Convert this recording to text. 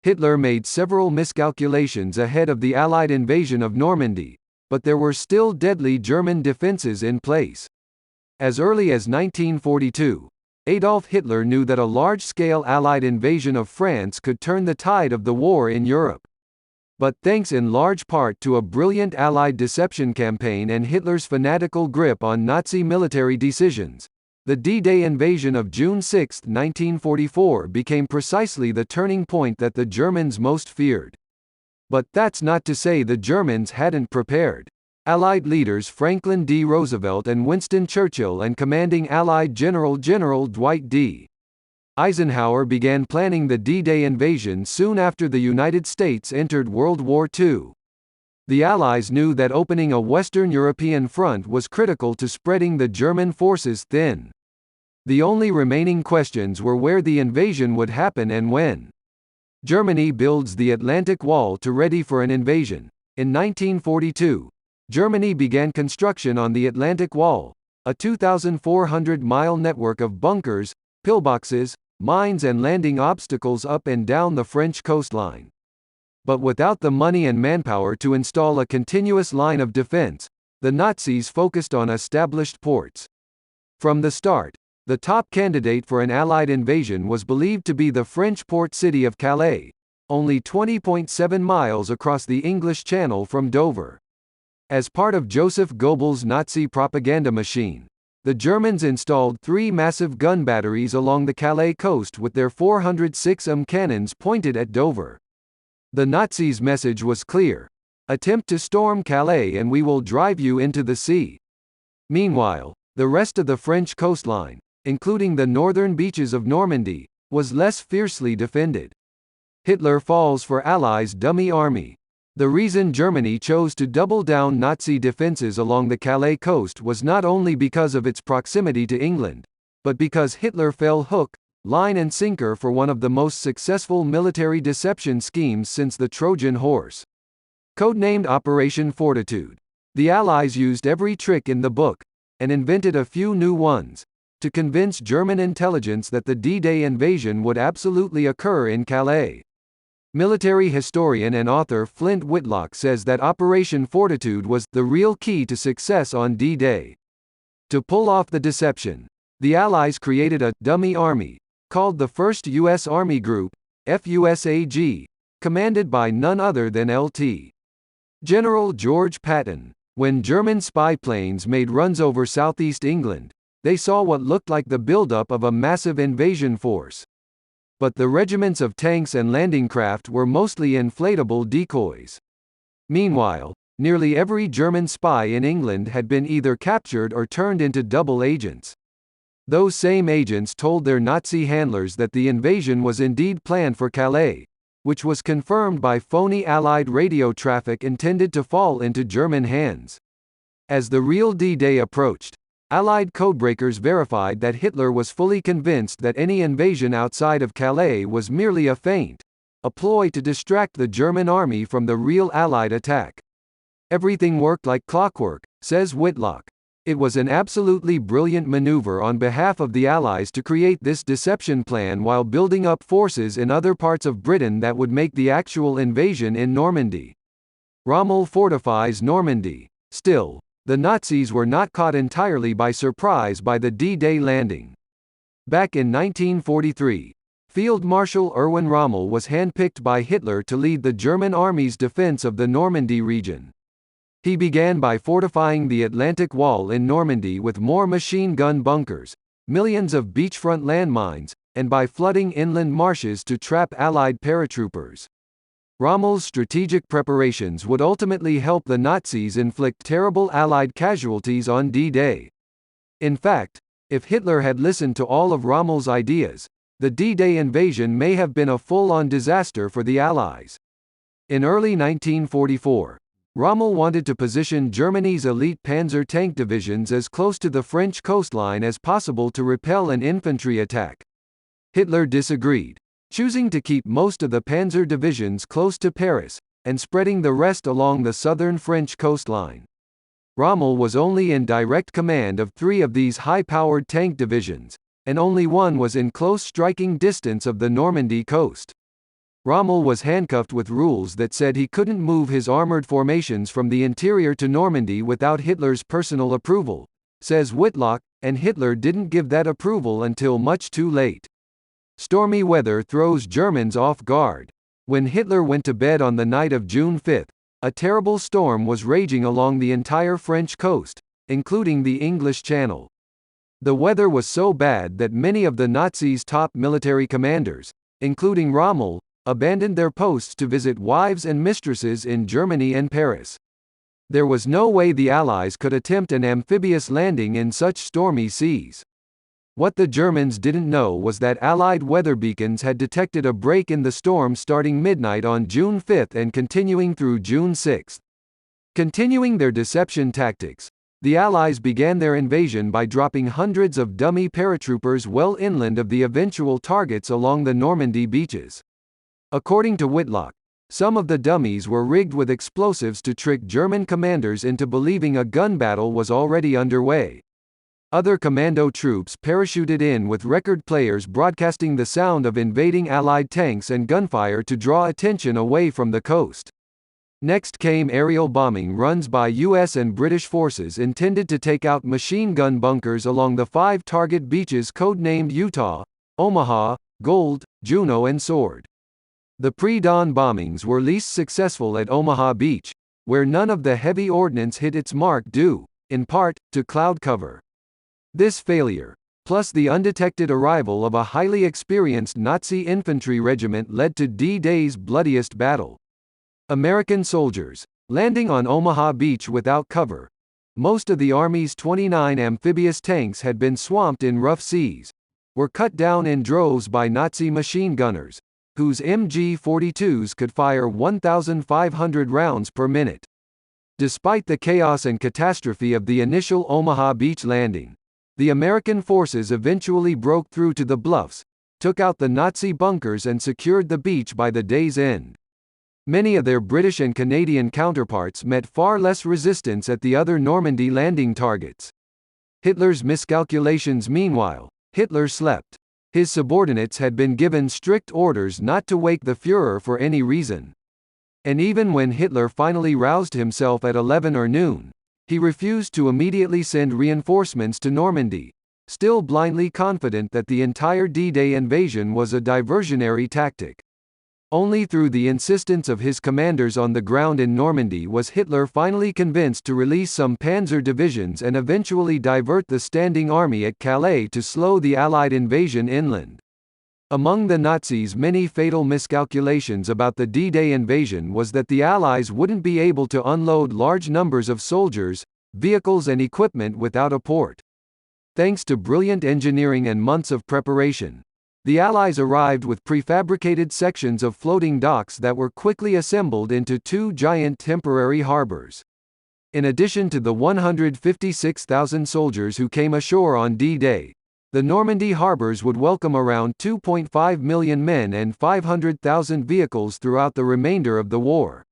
Hitler made several miscalculations ahead of the Allied invasion of Normandy, but there were still deadly German defenses in place. As early as 1942, Adolf Hitler knew that a large-scale Allied invasion of France could turn the tide of the war in Europe. But thanks in large part to a brilliant Allied deception campaign and Hitler's fanatical grip on Nazi military decisions, the D-Day invasion of June 6, 1944 became precisely the turning point that the Germans most feared. But that's not to say the Germans hadn't prepared. Allied leaders Franklin D. Roosevelt and Winston Churchill and commanding Allied General Dwight D. Eisenhower began planning the D-Day invasion soon after the United States entered World War II. The Allies knew that opening a Western European front was critical to spreading the German forces thin. The only remaining questions were where the invasion would happen and when. Germany builds the Atlantic Wall to ready for an invasion. In 1942, Germany began construction on the Atlantic Wall, a 2,400-mile network of bunkers, pillboxes, mines and landing obstacles up and down the French coastline. But without the money and manpower to install a continuous line of defense, the Nazis focused on established ports. From the start, the top candidate for an Allied invasion was believed to be the French port city of Calais, only 20.7 miles across the English Channel from Dover. As part of Joseph Goebbels' Nazi propaganda machine, the Germans installed 3 massive gun batteries along the Calais coast with their 406 cannons pointed at Dover. The Nazis' message was clear: attempt to storm Calais and we will drive you into the sea. Meanwhile, the rest of the French coastline, including the northern beaches of Normandy, was less fiercely defended. Hitler falls for Allies' dummy army. The reason Germany chose to double down Nazi defenses along the Calais coast was not only because of its proximity to England, but because Hitler fell hook, line and sinker for one of the most successful military deception schemes since the Trojan horse. Codenamed Operation Fortitude, the Allies used every trick in the book, and invented a few new ones, to convince German intelligence that the D-Day invasion would absolutely occur in Calais. Military historian and author Flint Whitlock says that Operation Fortitude was the real key to success on D-Day. To pull off the deception, the Allies created a dummy army, called the 1st U.S. Army Group, FUSAG, commanded by none other than Lt. General George Patton. When German spy planes made runs over southeast England, they saw what looked like the buildup of a massive invasion force. But the regiments of tanks and landing craft were mostly inflatable decoys. Meanwhile, nearly every German spy in England had been either captured or turned into double agents. Those same agents told their Nazi handlers that the invasion was indeed planned for Calais, which was confirmed by phony Allied radio traffic intended to fall into German hands. As the real D-Day approached, Allied codebreakers verified that Hitler was fully convinced that any invasion outside of Calais was merely a feint, a ploy to distract the German army from the real Allied attack. Everything worked like clockwork, says Whitlock. It was an absolutely brilliant maneuver on behalf of the Allies to create this deception plan while building up forces in other parts of Britain that would make the actual invasion in Normandy. Rommel fortifies Normandy. Still, the Nazis were not caught entirely by surprise by the D-Day landing. Back in 1943, Field Marshal Erwin Rommel was handpicked by Hitler to lead the German army's defense of the Normandy region. He began by fortifying the Atlantic Wall in Normandy with more machine gun bunkers, millions of beachfront landmines, and by flooding inland marshes to trap Allied paratroopers. Rommel's strategic preparations would ultimately help the Nazis inflict terrible Allied casualties on D-Day. In fact, if Hitler had listened to all of Rommel's ideas, the D-Day invasion may have been a full-on disaster for the Allies. In early 1944, Rommel wanted to position Germany's elite panzer tank divisions as close to the French coastline as possible to repel an infantry attack. Hitler disagreed, choosing to keep most of the panzer divisions close to Paris, and spreading the rest along the southern French coastline. Rommel was only in direct command of 3 of these high-powered tank divisions, and only one was in close striking distance of the Normandy coast. Rommel was handcuffed with rules that said he couldn't move his armored formations from the interior to Normandy without Hitler's personal approval, says Whitlock, and Hitler didn't give that approval until much too late. Stormy weather throws Germans off guard. When Hitler went to bed on the night of June 5, a terrible storm was raging along the entire French coast, including the English Channel. The weather was so bad that many of the Nazis' top military commanders, including Rommel, abandoned their posts to visit wives and mistresses in Germany and Paris. There was no way the Allies could attempt an amphibious landing in such stormy seas. What the Germans didn't know was that Allied weather beacons had detected a break in the storm starting midnight on June 5 and continuing through June 6. Continuing their deception tactics, the Allies began their invasion by dropping hundreds of dummy paratroopers well inland of the eventual targets along the Normandy beaches. According to Whitlock, some of the dummies were rigged with explosives to trick German commanders into believing a gun battle was already underway. Other commando troops parachuted in with record players broadcasting the sound of invading Allied tanks and gunfire to draw attention away from the coast. Next came aerial bombing runs by U.S. and British forces intended to take out machine gun bunkers along the 5 target beaches codenamed Utah, Omaha, Gold, Juno and Sword. The pre-dawn bombings were least successful at Omaha Beach, where none of the heavy ordnance hit its mark due, in part, to cloud cover. This failure, plus the undetected arrival of a highly experienced Nazi infantry regiment led to D-Day's bloodiest battle. American soldiers, landing on Omaha Beach without cover. Most of the Army's 29 amphibious tanks had been swamped in rough seas, were cut down in droves by Nazi machine gunners, whose MG-42s could fire 1,500 rounds per minute. Despite the chaos and catastrophe of the initial Omaha Beach landing, the American forces eventually broke through to the bluffs, took out the Nazi bunkers and secured the beach by the day's end. Many of their British and Canadian counterparts met far less resistance at the other Normandy landing targets. Hitler's miscalculations. Meanwhile, Hitler slept. His subordinates had been given strict orders not to wake the Führer for any reason. And even when Hitler finally roused himself at 11 or noon, he refused to immediately send reinforcements to Normandy, still blindly confident that the entire D-Day invasion was a diversionary tactic. Only through the insistence of his commanders on the ground in Normandy was Hitler finally convinced to release some panzer divisions and eventually divert the standing army at Calais to slow the Allied invasion inland. Among the Nazis' many fatal miscalculations about the D-Day invasion was that the Allies wouldn't be able to unload large numbers of soldiers, vehicles and equipment without a port. Thanks to brilliant engineering and months of preparation, the Allies arrived with prefabricated sections of floating docks that were quickly assembled into 2 giant temporary harbors. In addition to the 156,000 soldiers who came ashore on D-Day, the Normandy harbors would welcome around 2.5 million men and 500,000 vehicles throughout the remainder of the war.